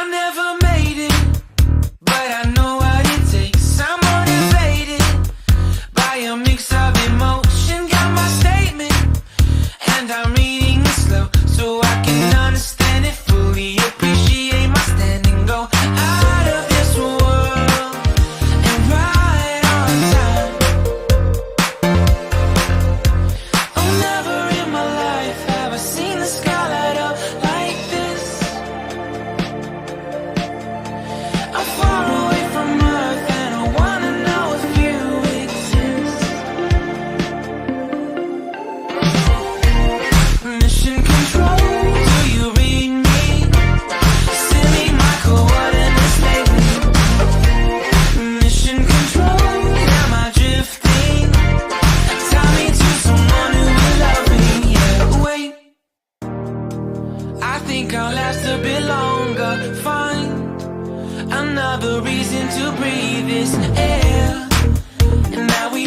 I never made it, but I know what it takes. I'm motivated by a mix of emotion. Got my statement, and I'm reading it slow so I can understand it fully. Appreciate my standing, go out of this world and right on time. Oh, never in my life have I seen the sky light up like this. I'm far away from Earth and I wanna know if you exist. Mission control, do you read me? Send me my coordinates lately. Mission control, am I drifting? Tie me to someone who will love me. Yeah, wait, I think I'll last a bit longer. Find another reason to breathe this air. And now we